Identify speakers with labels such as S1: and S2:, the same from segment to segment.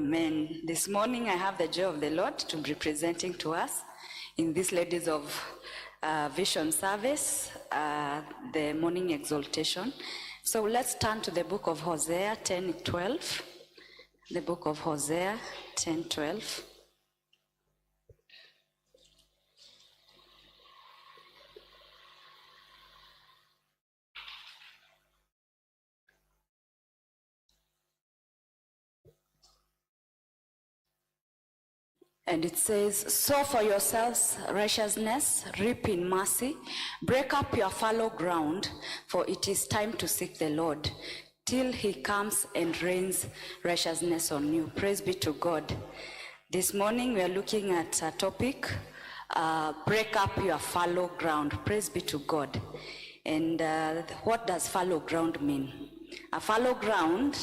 S1: Amen. This morning I have the joy of the Lord to be presenting to us in this Ladies of Vision service, the morning exaltation. So let's turn to the book of Hosea 10:12. The book of Hosea 10:12. And it says, sow for yourselves righteousness, reap in mercy, break up your fallow ground, for it is time to seek the Lord, till he comes and rains righteousness on you. Praise be to God. This morning we are looking at a topic, break up your fallow ground. Praise be to God. And what does fallow ground mean? A fallow ground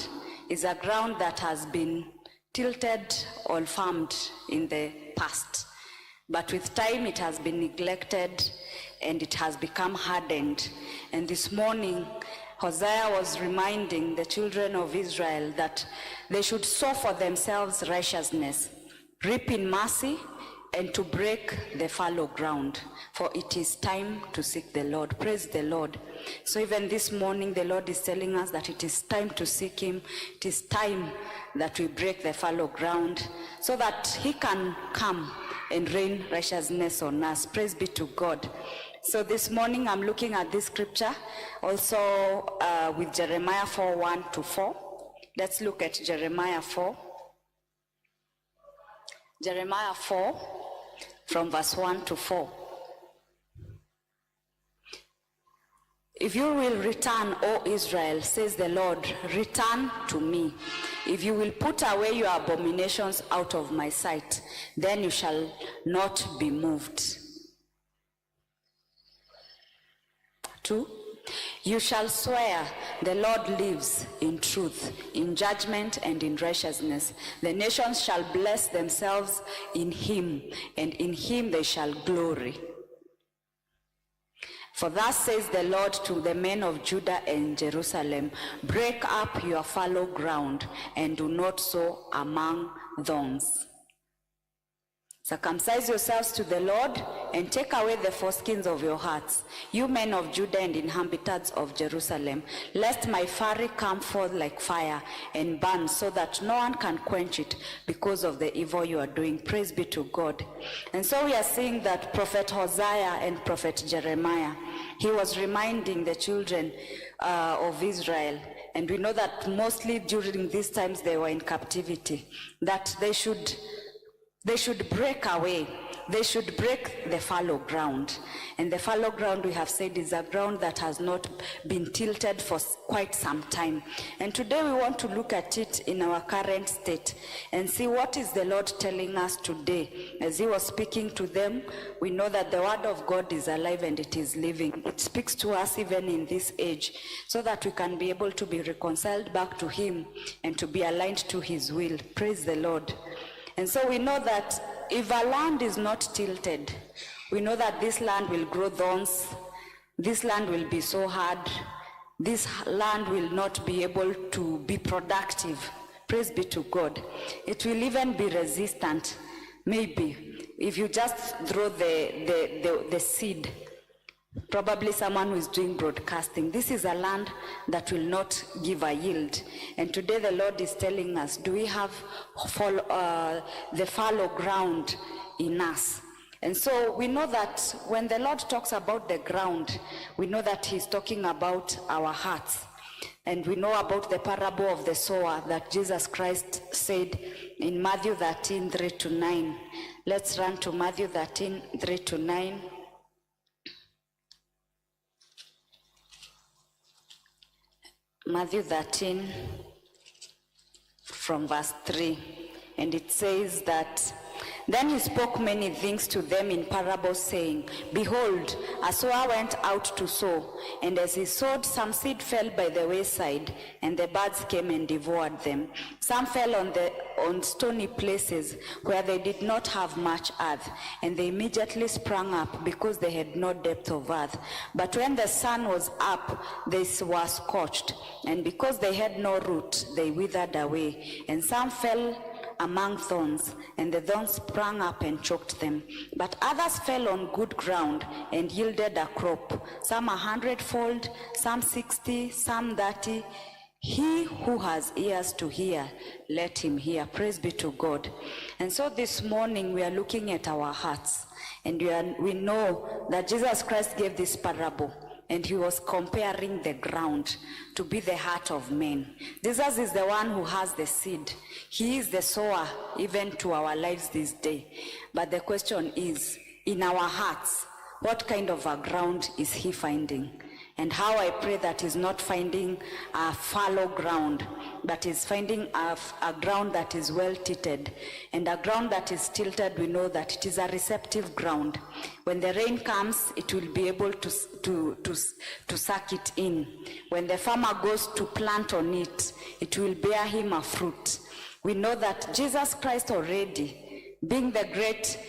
S1: is a ground that has been tilted or farmed in the past, but with time it has been neglected and it has become hardened. And this morning Hosea was reminding the children of Israel that they should sow for themselves righteousness, reap in mercy, and to break the fallow ground, for it is time to seek the Lord. Praise the Lord. So even this morning the Lord is telling us that it is time to seek him. It is time that we break the fallow ground so that he can come and rain righteousness on us. Praise be to God. So this morning I'm looking at this scripture also with Jeremiah 4:1-4. Let's look at Jeremiah 4. Jeremiah 4 from verse 1-4. If you will return, O Israel, says the Lord, return to me. If you will put away your abominations out of my sight, then you shall not be moved. 2. You shall swear, the Lord lives, in truth, in judgment, and in righteousness. The nations shall bless themselves in him, and in him they shall glory. For thus says the Lord to the men of Judah and Jerusalem, break up your fallow ground, and do not sow among thorns. Circumcise yourselves to the Lord, and take away the foreskins of your hearts, you men of Judah and inhabitants of Jerusalem, lest my fury come forth like fire and burn, so that no one can quench it because of the evil you are doing. Praise be to God. And so we are seeing that Prophet Hosea and Prophet Jeremiah, he was reminding the children of Israel, and we know that mostly during these times they were in captivity, that they should break away. They should break the fallow ground. And the fallow ground, we have said, is a ground that has not been tilted for quite some time. And today we want to look at it in our current state and see what is the Lord telling us today. As he was speaking to them, we know that the word of God is alive and it is living. It speaks to us even in this age, so that we can be able to be reconciled back to him and to be aligned to his will. Praise the Lord. And so we know that if a land is not tilted, we know that this land will grow thorns, this land will be so hard, this land will not be able to be productive. Praise be to God. It will even be resistant. Maybe if you just throw the seed, probably someone who is doing broadcasting, this is a land that will not give a yield. And today the Lord is telling us, do we have the fallow ground in us? And so we know that when the Lord talks about the ground, we know that he's talking about our hearts. And we know about the parable of the sower that Jesus Christ said in Matthew 13:3-9. Let's run to Matthew 13:3-9. Matthew 13 from verse 3, and it says that, then he spoke many things to them in parables, saying, behold, a sower went out to sow, and as he sowed, some seed fell by the wayside, and the birds came and devoured them. Some fell on stony places where they did not have much earth, and they immediately sprang up because they had no depth of earth. But when the sun was up, they were scorched, and because they had no root, they withered away. And some fell among thorns, and the thorns sprang up and choked them. But others fell on good ground and yielded a crop, some 100-fold, some 60, some 30. He who has ears to hear, let him hear. Praise be to God. And so this morning we are looking at our hearts, and we know that Jesus Christ gave this parable, and he was comparing the ground to be the heart of men. Jesus is the one who has the seed. He is the sower even to our lives this day. But the question is, in our hearts, what kind of a ground is he finding? And how I pray that he's not finding a fallow ground, but is finding a ground that is well tilted. And a ground that is tilted, we know that it is a receptive ground. When the rain comes, it will be able to suck it in. When the farmer goes to plant on it, it will bear him a fruit. We know that Jesus Christ already, being the great,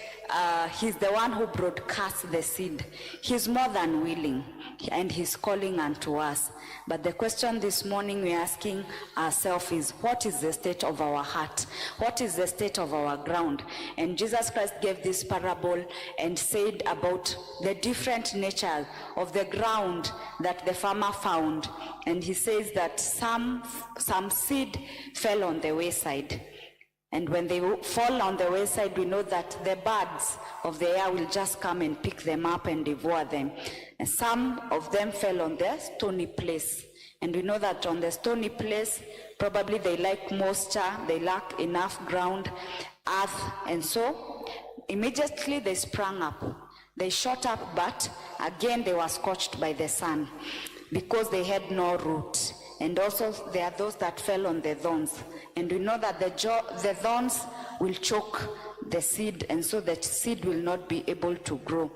S1: he's the one who broadcasts the seed. He's more than willing, and he's calling unto us. But the question this morning we're asking ourselves is, what is the state of our heart? What is the state of our ground? And Jesus Christ gave this parable and said about the different nature of the ground that the farmer found. And he says that some seed fell on the wayside. And when they fall on the wayside, we know that the birds of the air will just come and pick them up and devour them. And some of them fell on the stony place. And we know that on the stony place, probably they lack moisture, they lack enough ground, earth, and so immediately they sprang up. They shot up, but again they were scorched by the sun because they had no root. And also there are those that fell on the thorns. And we know that the thorns will choke the seed, and so the seed will not be able to grow.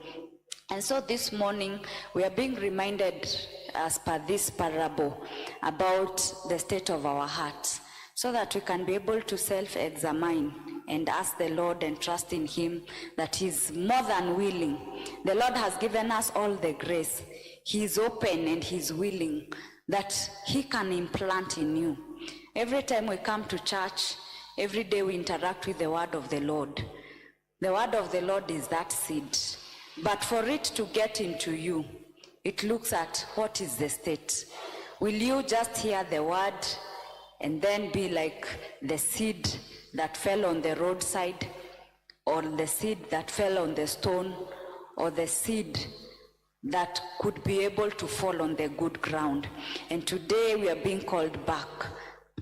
S1: And so this morning we are being reminded, as per this parable, about the state of our hearts, so that we can be able to self-examine and ask the Lord and trust in him that he's more than willing. The Lord has given us all the grace. He is open and he's willing that he can implant in you. Every time we come to church, every day we interact with the word of the Lord. The word of the Lord is that seed. But for it to get into you, it looks at what is the state. Will you just hear the word and then be like the seed that fell on the roadside, or the seed that fell on the stone, or the seed that could be able to fall on the good ground? And today we are being called back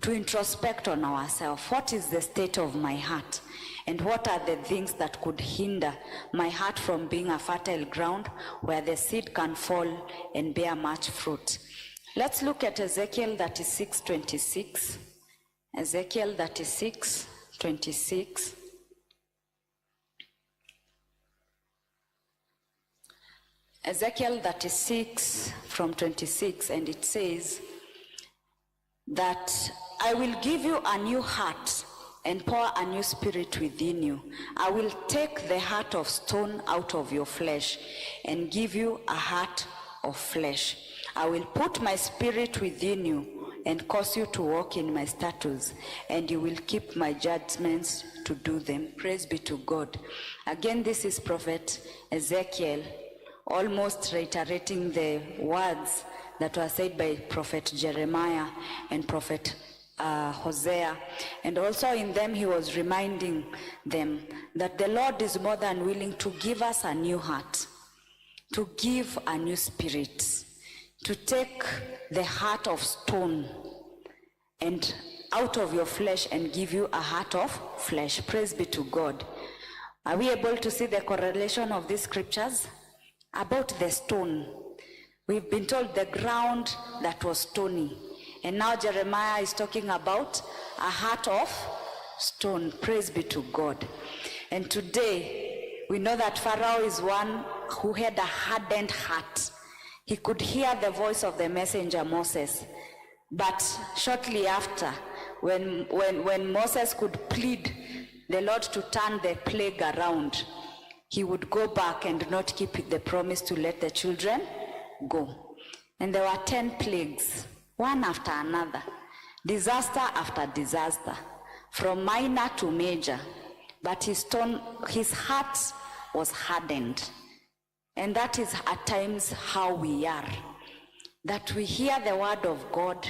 S1: to introspect on ourselves. What is the state of my heart? And what are the things that could hinder my heart from being a fertile ground where the seed can fall and bear much fruit? Let's look at Ezekiel 36:26. Ezekiel 36:26. Ezekiel 36 from 26, and it says that I will give you a new heart and pour a new spirit within you. I will take the heart of stone out of your flesh and give you a heart of flesh. I will put my spirit within you and cause you to walk in my statutes, and you will keep my judgments to do them. Praise be to God. Again, this is Prophet Ezekiel, almost reiterating the words that were said by Prophet Jeremiah and Prophet Hosea. And also in them he was reminding them that the Lord is more than willing to give us a new heart, to give a new spirit, to take the heart of stone and out of your flesh and give you a heart of flesh. Praise be to God. Are we able to see the correlation of these scriptures? About the stone, we've been told the ground that was stony. And now Jeremiah is talking about a heart of stone. Praise be to God. And today, we know that Pharaoh is one who had a hardened heart. He could hear the voice of the messenger Moses. But shortly after, when Moses could plead the Lord to turn the plague around, he would go back and not keep the promise to let the children go. And there were 10 plagues, one after another, disaster after disaster. from minor to major, but his heart was hardened. And that is at times how we are. That we hear the word of God,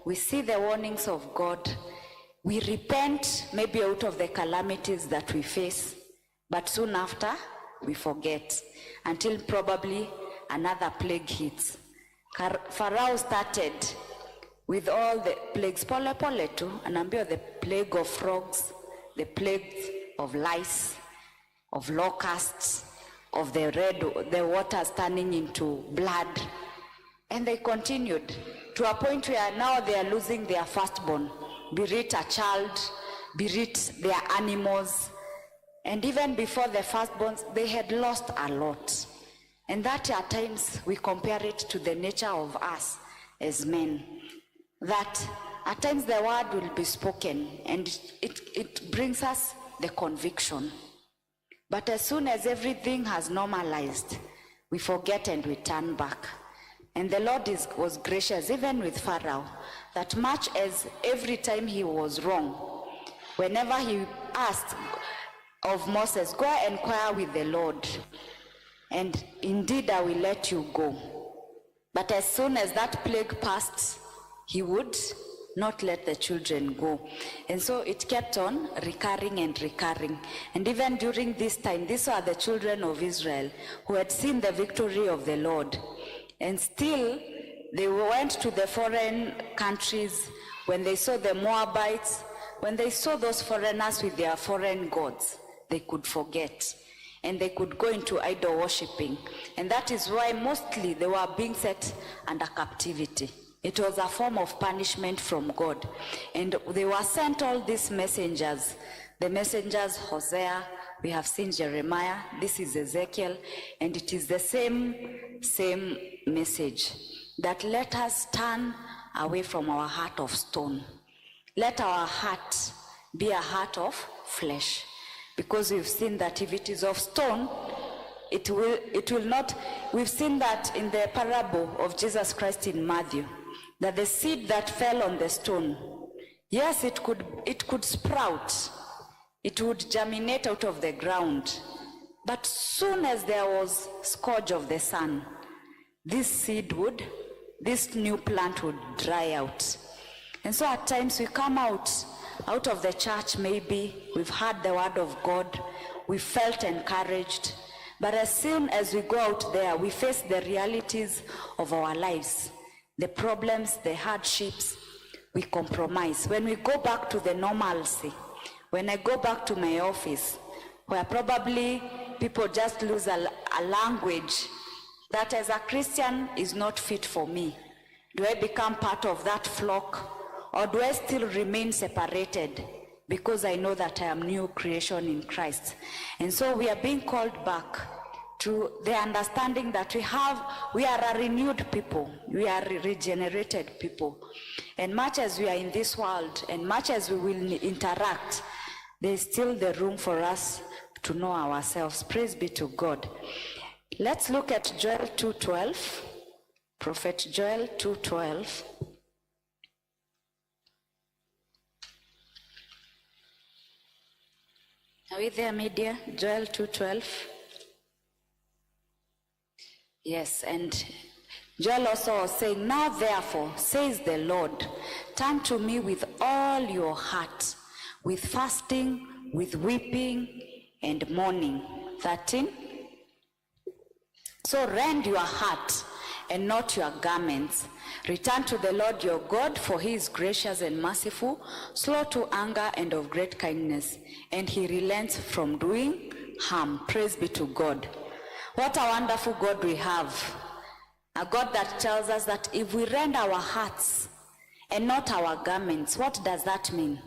S1: we see the warnings of God, we repent maybe out of the calamities that we face, but soon after we forget until probably another plague hits. Pharaoh started with all the plagues, pole pole tu, anaambiwa the plague of frogs, the plague of lice, of locusts, of the waters turning into blood. And they continued to a point where now they are losing their firstborn, be it a child, be it their animals. And even before the firstborns, they had lost a lot. And that at times we compare it to the nature of us as men. That at times the word will be spoken and it brings us the conviction. But as soon as everything has normalized, we forget and we turn back. And the Lord was gracious, even with Pharaoh, that much as every time he was wrong, whenever he asked of Moses, go inquire with the Lord, and indeed I will let you go. But as soon as that plague passed, he would not let the children go. And so it kept on recurring and recurring. And even during this time, these are the children of Israel who had seen the victory of the Lord. And still, they went to the foreign countries when they saw the Moabites, when they saw those foreigners with their foreign gods, they could forget. And they could go into idol worshipping. And that is why mostly they were being set under captivity. It was a form of punishment from God. And they were sent all these messengers. The messengers, Hosea, we have seen Jeremiah, this is Ezekiel, and it is the same message. That let us turn away from our heart of stone. Let our heart be a heart of flesh. Because we've seen that if it is of stone, it will not. We've seen that in the parable of Jesus Christ in Matthew, that the seed that fell on the stone, yes, it could sprout, it would germinate out of the ground, but soon as there was scourge of the sun, this new plant would dry out. And so at times we come out of the church, maybe we've heard the word of God, we felt encouraged, but as soon as we go out there, we face the realities of our lives, the problems, the hardships, we compromise. When we go back to the normalcy, when I go back to my office, where probably people just lose a language that as a Christian is not fit for me, do I become part of that flock? Or do I still remain separated because I know that I am new creation in Christ? And so we are being called back to the understanding that we are a renewed people. We are regenerated people. And much as we are in this world and much as we will interact, there is still the room for us to know ourselves. Praise be to God. Let's look at Joel 2:12. Prophet Joel 2:12. Are we there, media? Joel 2:12. Yes, and Joel also was saying, now therefore, says the Lord, turn to me with all your heart, with fasting, with weeping, and mourning. 13. So rend your heart and not your garments. Return to the Lord your God, for he is gracious and merciful, slow to anger and of great kindness, and he relents from doing harm. Praise be to God. What a wonderful God we have. A God that tells us that if we rend our hearts and not our garments, what does that mean?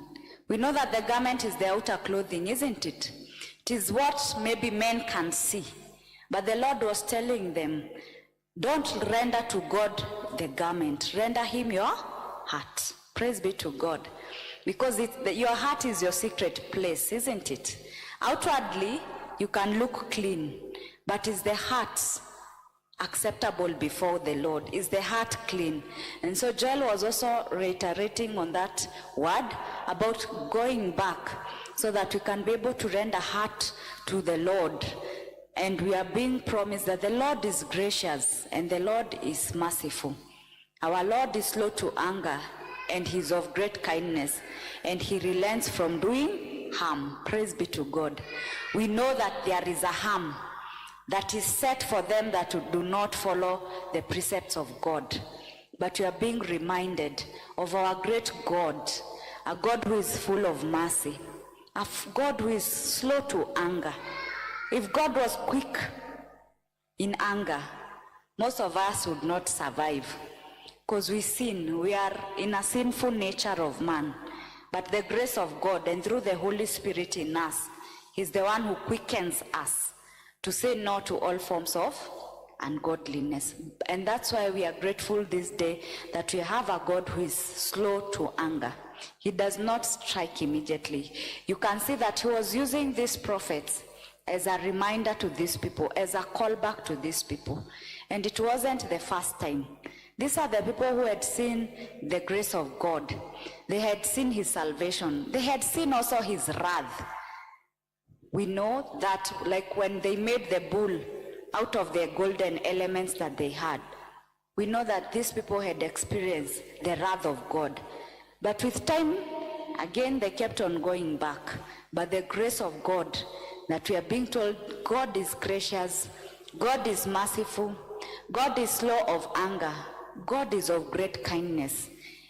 S1: We know that the garment is the outer clothing, isn't it? It is what maybe men can see. But the Lord was telling them, don't render to God the garment, render him your heart. Praise be to God. Because your heart is your secret place, isn't it? Outwardly, you can look clean, but it's the heart acceptable before the Lord? Is the heart clean? And so Joel was also reiterating on that word about going back so that we can be able to render heart to the Lord. And we are being promised that the Lord is gracious and the Lord is merciful. Our Lord is slow to anger and He's of great kindness, and He relents from doing harm. Praise be to God. We know that there is a harm that is set for them that do not follow the precepts of God. But we are being reminded of our great God, a God who is full of mercy, a God who is slow to anger. If God was quick in anger, most of us would not survive, because we sin. We are in a sinful nature of man. But the grace of God and through the Holy Spirit in us, He's the one who quickens us to say no to all forms of ungodliness. And that's why we are grateful this day that we have a God who is slow to anger. He does not strike immediately. You can see that He was using these prophets as a reminder to these people, as a callback to these people. And it wasn't the first time. These are the people who had seen the grace of God. They had seen His salvation. They had seen also His wrath. We know that, like when they made the bull out of the golden elements that they had, we know that these people had experienced the wrath of God. But with time, again, they kept on going back. But the grace of God, that we are being told, God is gracious, God is merciful, God is slow of anger, God is of great kindness,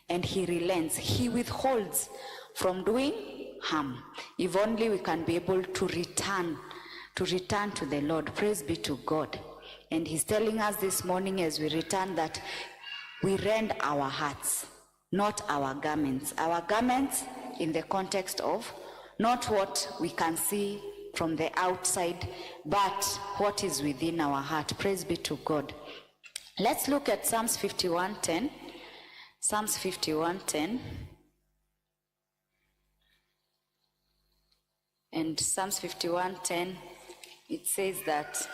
S1: and He relents. He withholds from doing harm. If only we can be able to return to the Lord. Praise be to God. And He's telling us this morning as we return that we rend our hearts, not our garments. Our garments in the context of not what we can see from the outside, but what is within our heart. Praise be to God. Let's look at Psalms 51:10. Psalms 51:10. And Psalms 51:10, it says that,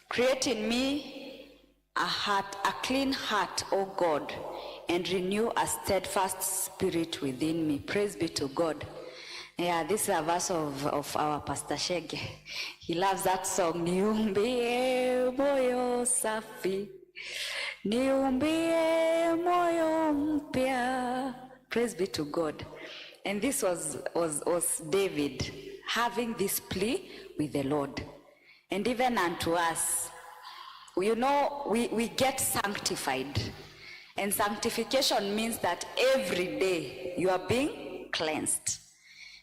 S1: create in me a clean heart, O God, and renew a steadfast spirit within me. Praise be to God. Yeah, this is a verse of our Pastor Shege. He loves that song. Niumbie moyo safi, niumbie moyo mpya. Praise be to God. And this was David having this plea with the Lord. And even unto us, you know, we get sanctified. And sanctification means that every day you are being cleansed.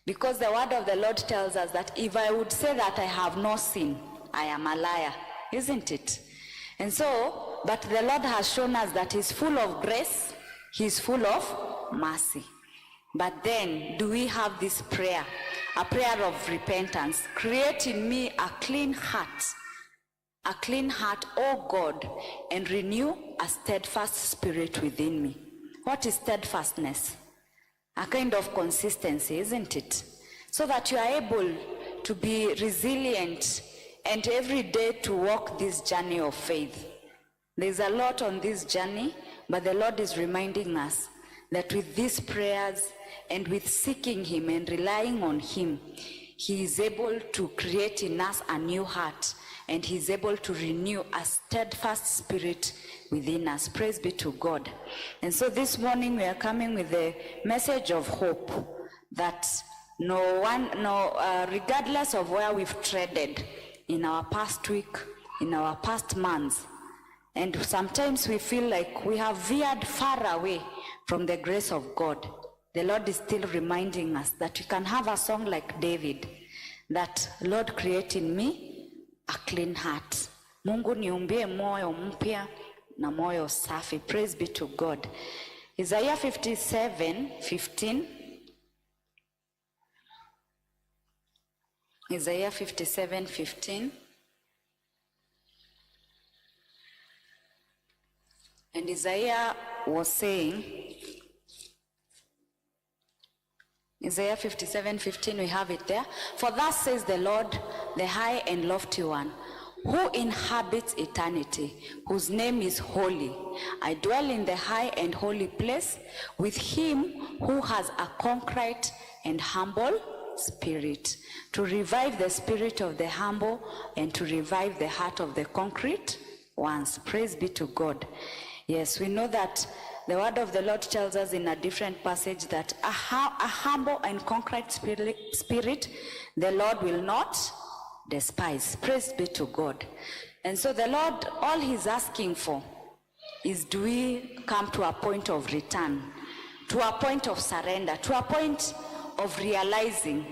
S1: Because the word of the Lord tells us that if I would say that I have no sin, I am a liar, isn't it? And so, but the Lord has shown us that He's full of grace, He's full of mercy. But then, do we have this prayer, a prayer of repentance? Create in me a clean heart, O God, and renew a steadfast spirit within me. What is steadfastness? A kind of consistency, isn't it? So that you are able to be resilient and every day to walk this journey of faith. There's a lot on this journey, but the Lord is reminding us that with these prayers and with seeking Him and relying on Him, He is able to create in us a new heart, and He's able to renew a steadfast spirit within us. Praise be to God. And so this morning we are coming with the message of hope that regardless of where we've treaded in our past week, in our past months, and sometimes we feel like we have veered far away from the grace of God, the Lord is still reminding us that we can have a song like David, that Lord, create in me a clean heart. Mungu niumbie moyo mpya na moyo safi. Praise be to God. Isaiah 57:15. Isaiah 57:15. And Isaiah was saying, Isaiah 57:15, we have it there. For thus says the Lord, the high and lofty one, who inhabits eternity, whose name is holy. I dwell in the high and holy place with him who has a contrite and humble spirit, to revive the spirit of the humble and to revive the heart of the contrite ones. Praise be to God. Yes, we know that the word of the Lord tells us in a different passage that a humble and contrite spirit the Lord will not despise. Praise be to God. And so the Lord, all he's asking for is, do we come to a point of return, to a point of surrender, to a point of realizing,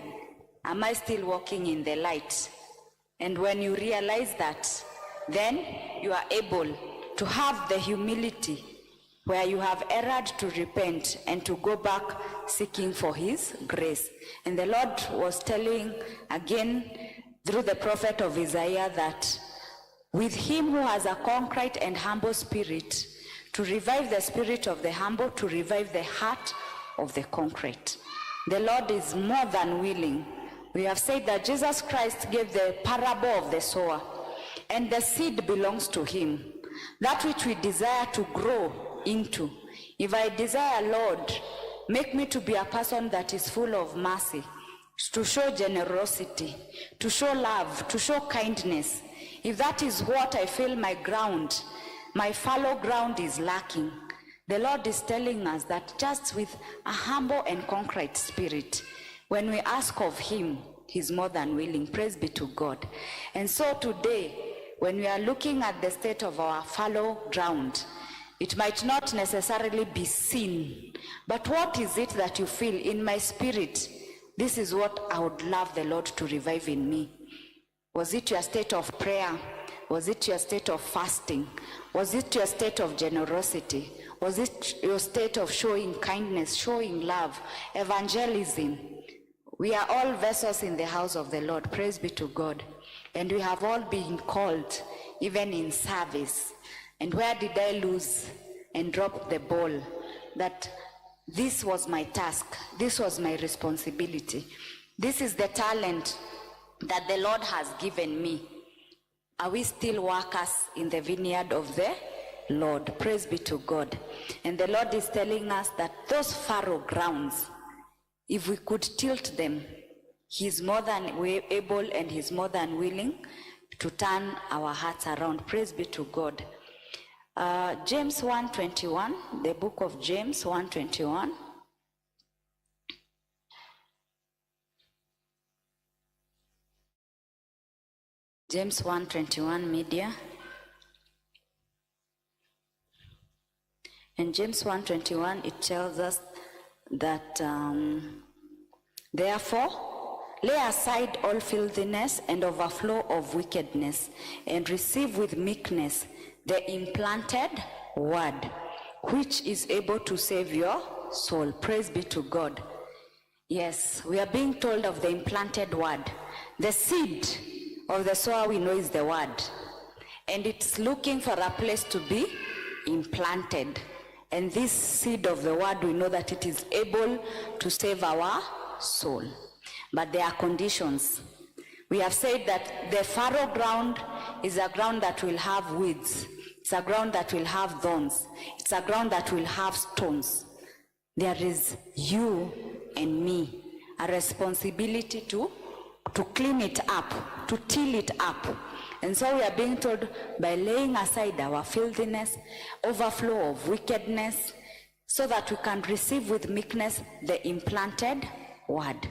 S1: am I still walking in the light? And when you realize that, then you are able to have the humility where you have erred to repent and to go back seeking for his grace. And the Lord was telling again through the prophet of Isaiah that with him who has a contrite and humble spirit, to revive the spirit of the humble, to revive the heart of the contrite. The Lord is more than willing. We have said that Jesus Christ gave the parable of the sower, and the seed belongs to him. That which we desire to grow into. If I desire, Lord, make me to be a person that is full of mercy, to show generosity, to show love, to show kindness. If that is what I feel my ground, my fallow ground is lacking, the Lord is telling us that just with a humble and contrite spirit, when we ask of him, he's more than willing. Praise be to God. And so today, when we are looking at the state of our fallow ground, it might not necessarily be seen, but what is it that you feel in my spirit? This is what I would love the Lord to revive in me. Was it your state of prayer? Was it your state of fasting? Was it your state of generosity? Was it your state of showing kindness, showing love, evangelism? We are all vessels in the house of the Lord. Praise be to God. And we have all been called, even in service. And where did I lose and drop the ball? That this was my task. This was my responsibility. This is the talent that the Lord has given me. Are we still workers in the vineyard of the Lord? Praise be to God. And the Lord is telling us that those fallow grounds, if we could tilt them, he's more than able and he's more than willing to turn our hearts around. Praise be to God. James 1:21, the book of James 1:21. James 1:21 media. In James 1:21, it tells us that therefore lay aside all filthiness and overflow of wickedness, and receive with meekness the implanted word, which is able to save your soul. Praise be to God. Yes, we are being told of the implanted word. The seed of the sower we know is the word, and it's looking for a place to be implanted. And this seed of the word, we know that it is able to save our soul. But there are conditions. We have said that the fallow ground is a ground that will have weeds. It's a ground that will have thorns. It's a ground that will have stones. There is you and me, a responsibility to clean it up, to till it up. And so we are being told, by laying aside our filthiness, overflow of wickedness, so that we can receive with meekness the implanted word.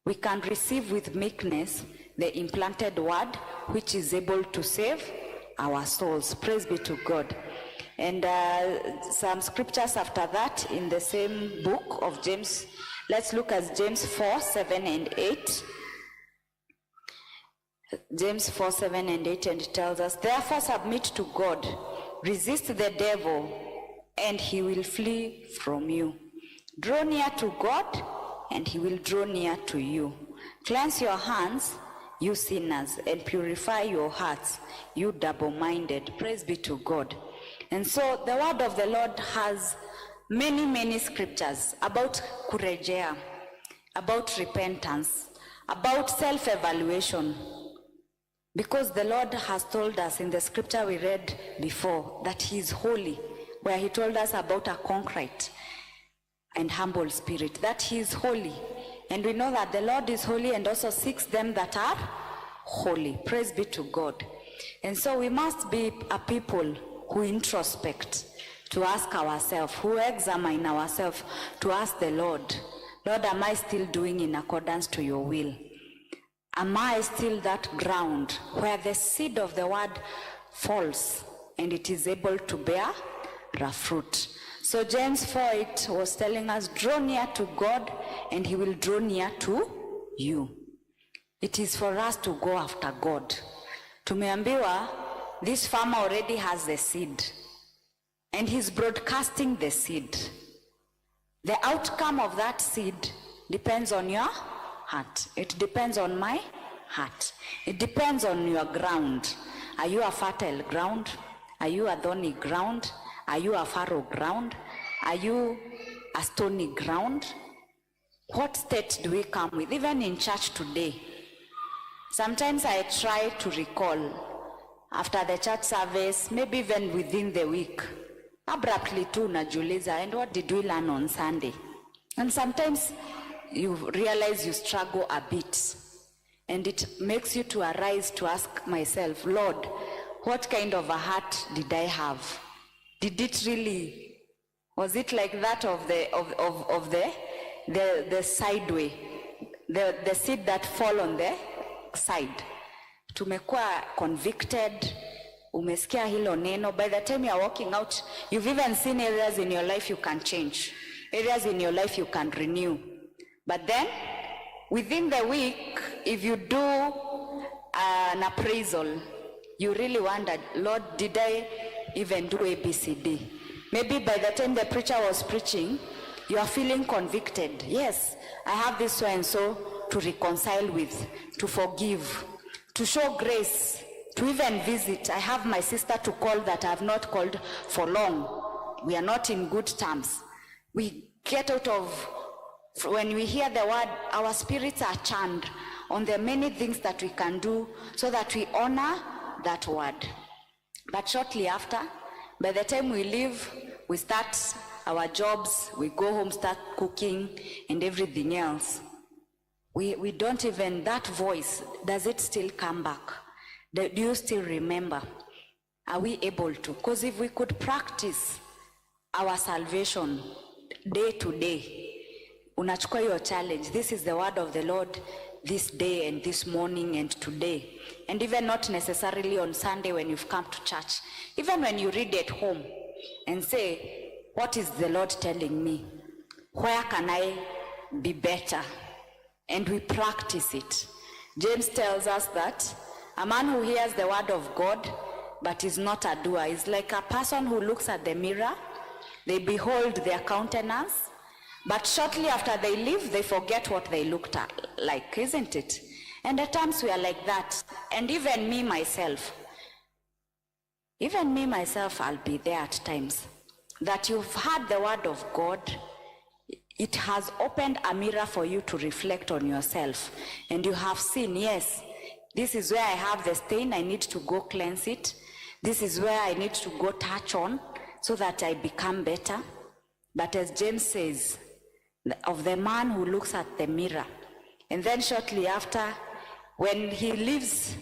S1: We can receive with meekness the implanted word, which is able to save our souls. Praise be to God. And some scriptures after that in the same book of James. Let's look at James 4:7 and 8. James 4:7 and 8, and it tells us, therefore submit to God, resist the devil, and he will flee from you. Draw near to God, and he will draw near to you. Cleanse your hands, you sinners, and purify your hearts, you double-minded. Praise be to God. And so the word of the Lord has many scriptures about kurejea, about repentance, about self-evaluation. Because the Lord has told us in the scripture we read before that he is holy, where he told us about a contrite and humble spirit, that he is holy. And we know that the Lord is holy and also seeks them that are holy. Praise be to God. And so we must be a people who introspect, to ask ourselves, who examine ourselves, to ask the Lord, Lord, am I still doing in accordance to your will? Am I still that ground where the seed of the word falls and it is able to bear a fruit? So James 4:8 was telling us, draw near to God and he will draw near to you. It is for us to go after God. Tumeambiwa, this farmer already has the seed and he's broadcasting the seed. The outcome of that seed depends on your heart. It depends on my heart. It depends on your ground. Are you a fertile ground? Are you a thorny ground? Are you a fallow ground? Are you a stony ground? What state do we come with? Even in church today, sometimes I try to recall after the church service, maybe even within the week, abruptly tu najiuliza, and what did we learn on Sunday? And sometimes you realize you struggle a bit, and it makes you to arise to ask myself, Lord, what kind of a heart did I have? Did it really, was it like that of the sideway, the seed that fall on the side? Tumekuwa convicted, umesikia hilo neno, by the time you are walking out, you've even seen areas in your life you can change, areas in your life you can renew. But then, within the week, if you do an appraisal, you really wondered, Lord, did I even do ABCD? Maybe by the time the preacher was preaching, you are feeling convicted. Yes, I have this so and so to reconcile with, to forgive, to show grace, to even visit. I have my sister to call that I have not called for long. We are not in good terms. We get out of, when we hear the word, our spirits are churned on the many things that we can do so that we honor that word. But shortly after, by the time we leave, we start our jobs, we go home, start cooking and everything else. We don't even, that voice, does it still come back? Do you still remember? Are we able to? Because if we could practice our salvation day to day, unachukua your challenge, this is the word of the Lord this day and this morning and today, and even not necessarily on Sunday when you've come to church, even when you read at home and say, what is the Lord telling me? Where can I be better? And we practice it. James tells us that a man who hears the word of God but is not a doer is like a person who looks at the mirror, they behold their countenance, but shortly after they leave, they forget what they looked at, like, isn't it? And at times we are like that. And even me myself, I'll be there at times. That you've heard the word of God, it has opened a mirror for you to reflect on yourself. And you have seen, yes, this is where I have the stain, I need to go cleanse it. This is where I need to go touch on so that I become better. But as James says, of the man who looks at the mirror, and then shortly after, when he leaves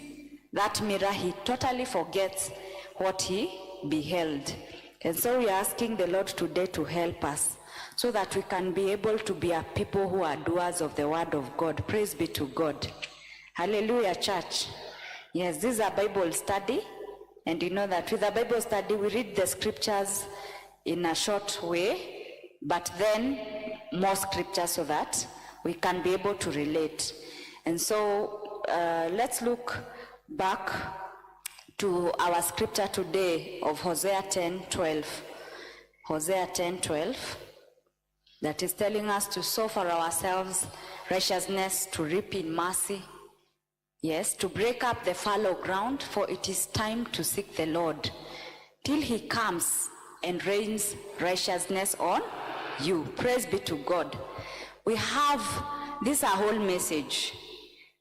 S1: that mirror, he totally forgets what he beheld. And so we are asking the Lord today to help us so that we can be able to be a people who are doers of the word of God. Praise be to God. Hallelujah, church. Yes, this is a Bible study, and you know that with a Bible study, we read the scriptures in a short way, but then more scripture so that we can be able to relate. And so let's look back to our scripture today of Hosea 10:12. Hosea 10:12, that is telling us to sow for ourselves righteousness, to reap in mercy. Yes, to break up the fallow ground, for it is time to seek the Lord till he comes and rains righteousness on you. Praise be to God. We have this a whole message.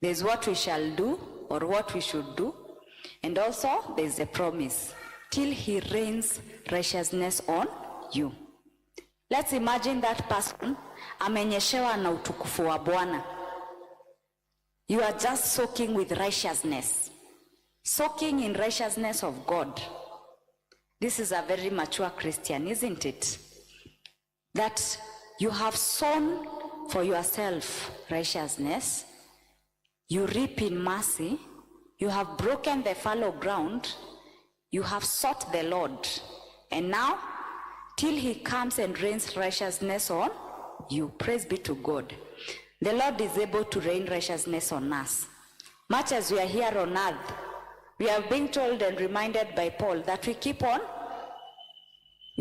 S1: There's what we shall do or what we should do, And also there is a promise, till he rains righteousness on you. Let's imagine that person amenyeshewa na utukufu wa Bwana. You are just soaking with righteousness, soaking in righteousness of God. This is a very mature Christian, isn't it? That you have sown for yourself righteousness, you reap in mercy, you have broken the fallow ground, you have sought the Lord, and now till he comes and rains righteousness on you. Praise be to God. The Lord is able to rain righteousness on us. Much as we are here on earth, we are being told and reminded by Paul that we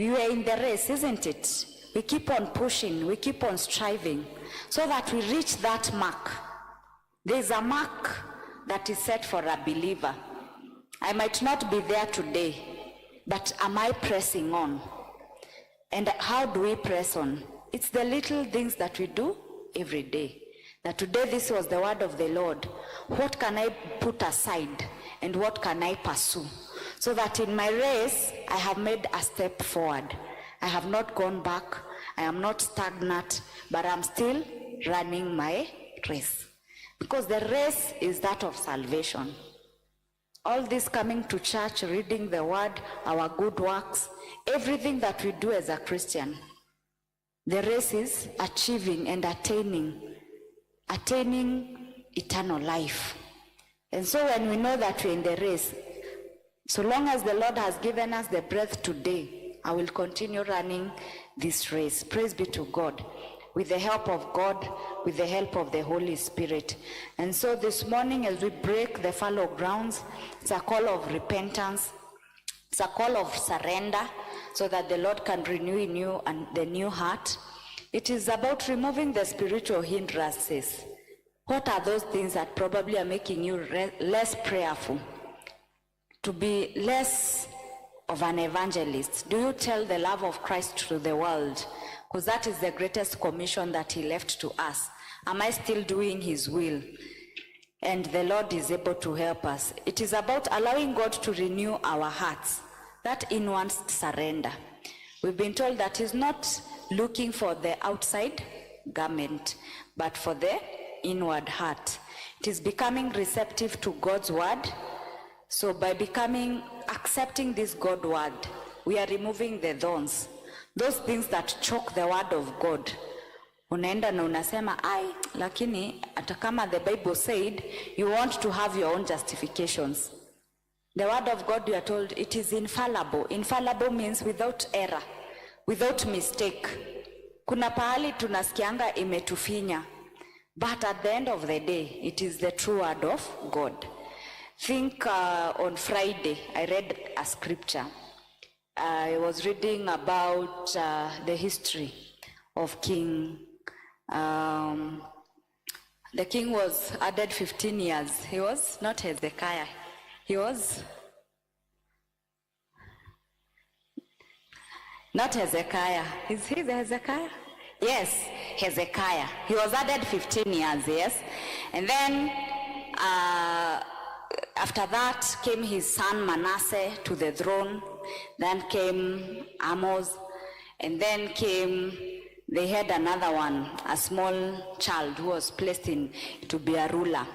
S1: are in the race, isn't it? We keep on pushing, we keep on striving, so that we reach that mark. There's a mark that is set for a believer. I might not be there today, but am I pressing on? And how do we press on? It's the little things that we do every day. That today this was the word of the Lord. What can I put aside and what can I pursue? So that in my race, I have made a step forward. I have not gone back. I am not stagnant, but I'm still running my race. Because the race is that of salvation. All this coming to church, reading the word, our good works, everything that we do as a Christian, the race is achieving and attaining eternal life. And so when we know that we're in the race, so long as the Lord has given us the breath today, I will continue running this race. Praise be to God. With the help of God, with the help of the Holy Spirit. And so this morning, as we break the fallow grounds, it's a call of repentance. It's a call of surrender, so that the Lord can renew in you and the new heart. It is about removing the spiritual hindrances. What are those things that probably are making you less prayerful? To be less of an evangelist. Do you tell the love of Christ to the world? Because that is the greatest commission that he left to us. Am I still doing his will? And the Lord is able to help us. It is about allowing God to renew our hearts, that inward surrender. We've been told that he's not looking for the outside garment, but for the inward heart. It is becoming receptive to God's word. So by accepting this God word, we are removing the thorns, those things that choke the word of God. Unaenda na unasema, lakini hata kama the Bible said, you want to have your own justifications. The word of God, you are told, it is infallible. Infallible means without error, without mistake. Kuna pahali tunasikianga imetufinya, but at the end of the day, it is the true word of God. Think on Friday, I read a scripture. I was reading about the history of King. The king was added 15 years. He was not Hezekiah. He was not Hezekiah. Is he the Hezekiah? Yes, Hezekiah. He was added 15 years, yes. And then after that came his son Manasseh to the throne. Then came Amos. And then they had another one, a small child who was placed in to be a ruler.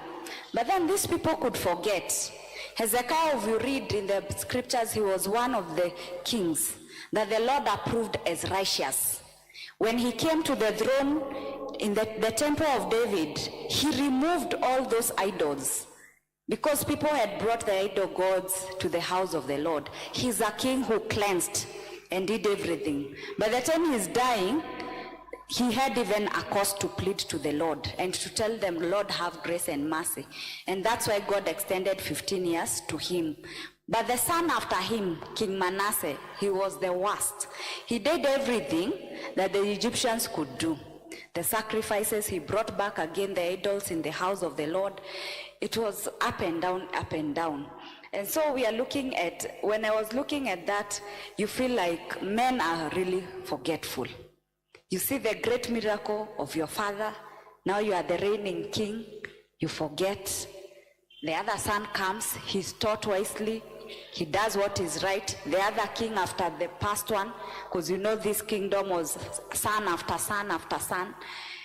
S1: But then these people could forget. Hezekiah, if you read in the scriptures, he was one of the kings that the Lord approved as righteous. When he came to the throne in the temple of David, he removed all those idols because people had brought the idol gods to the house of the Lord. He's a king who cleansed and did everything. By the time he's dying, he had even a cause to plead to the Lord and to tell them, Lord, have grace and mercy. And that's why God extended 15 years to him. But the son after him, King Manasseh, he was the worst. He did everything that the Egyptians could do. The sacrifices, he brought back again the idols in the house of the Lord. It was up and down, up and down. And so we are looking at, when I was looking at that, you feel like men are really forgetful. You see the great miracle of your father. Now you are the reigning king. You forget. The other son comes, he's taught wisely, he does what is right. The other king after the past one, because you know this kingdom was son after son after son.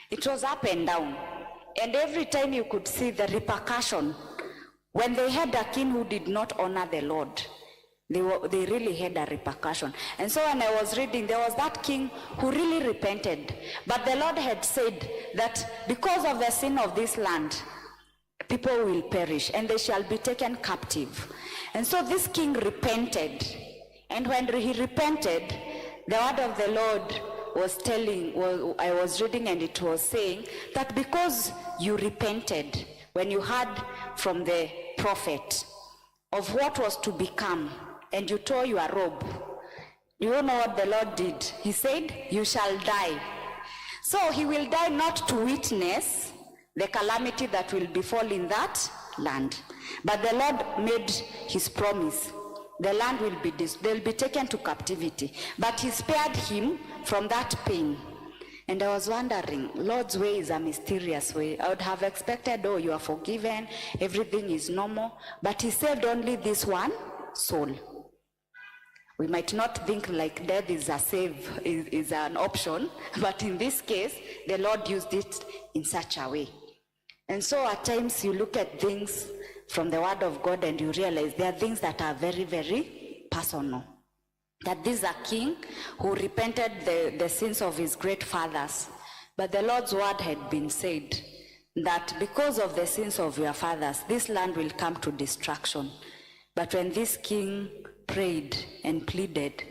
S1: It was up and down. And every time you could see the repercussion. When they had a king who did not honor the Lord, they really had a repercussion. And so when I was reading, there was that king who really repented. But the Lord had said that because of the sin of this land, people will perish and they shall be taken captive. And so this king repented. And when he repented, the word of the Lord was telling, I was reading, and it was saying that because you repented, when you heard from the prophet of what was to become, and you tore your robe, you know what the Lord did? He said, you shall die. So he will die not to witness the calamity that will befall in that land. But the Lord made his promise. The land will be, they'll be taken to captivity. But he spared him from that pain. And I was wondering, Lord's way is a mysterious way. I would have expected, oh, you are forgiven, everything is normal. But he saved only this one soul. We might not think like death is a is an option, but in this case, the Lord used it in such a way. And so at times you look at things from the word of God and you realize there are things that are very, very personal. That this is a king who repented the sins of his great fathers. But the Lord's word had been said that because of the sins of your fathers, this land will come to destruction. But when this king prayed and pleaded,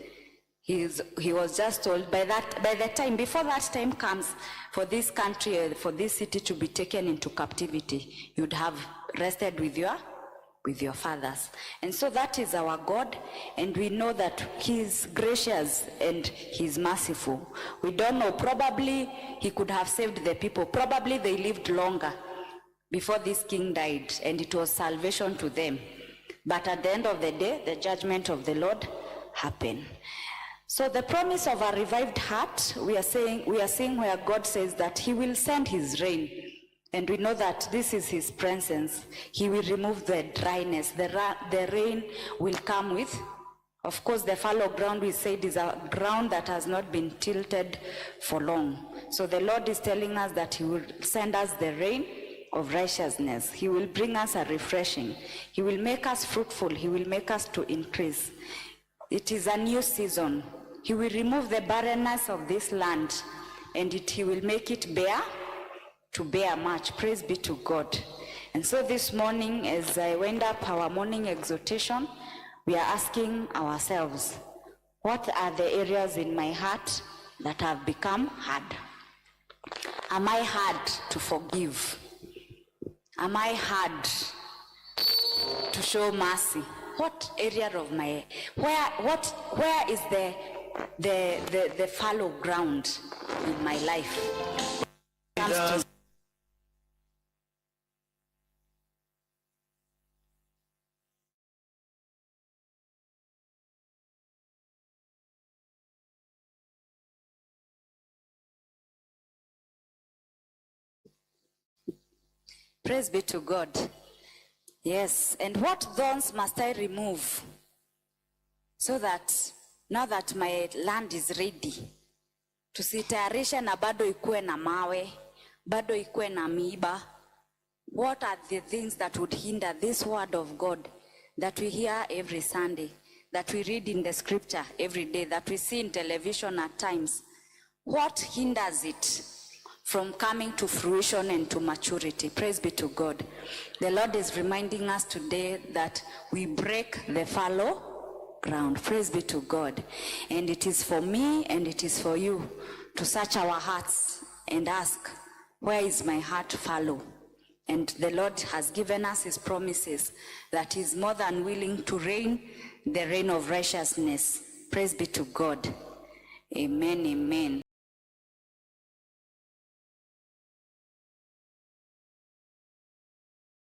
S1: he was just told by the time, before that time comes, for this country, for this city to be taken into captivity, you'd have rested with your fathers. And so that is our God, and we know that he is gracious and he is merciful. We don't know, probably he could have saved the people. Probably they lived longer before this king died, and it was salvation to them. But at the end of the day, the judgment of the Lord happened. So the promise of a revived heart, we are seeing where God says that he will send his rain. And we know that this is his presence. He will remove the dryness. The rain will come with, of course, the fallow ground, we said, is a ground that has not been tilted for long. So the Lord is telling us that he will send us the rain of righteousness. He will bring us a refreshing. He will make us fruitful. He will make us to increase. It is a new season. He will remove the barrenness of this land, and he will make it to bear much. Praise be to God. And so this morning, as I wind up our morning exhortation, we are asking ourselves, what are the areas in my heart that have become hard? Am I hard to forgive? Am I hard to show mercy? What area of my, where is the fallow ground in my life? Praise be to God. Yes, and what thorns must I remove so that now that my land is ready, tusitayarishe na bado ikuwe na mawe, bado ikuwe na miiba? What are the things that would hinder this word of God that we hear every Sunday, that we read in the scripture every day, that we see in television at times? What hinders it from coming to fruition and to maturity? Praise be to God. The Lord is reminding us today that we break the fallow ground. Praise be to God. And it is for me and it is for you to search our hearts and ask, where is my heart fallow? And the Lord has given us his promises that he is more than willing to rain the rain of righteousness. Praise be to God. Amen, amen.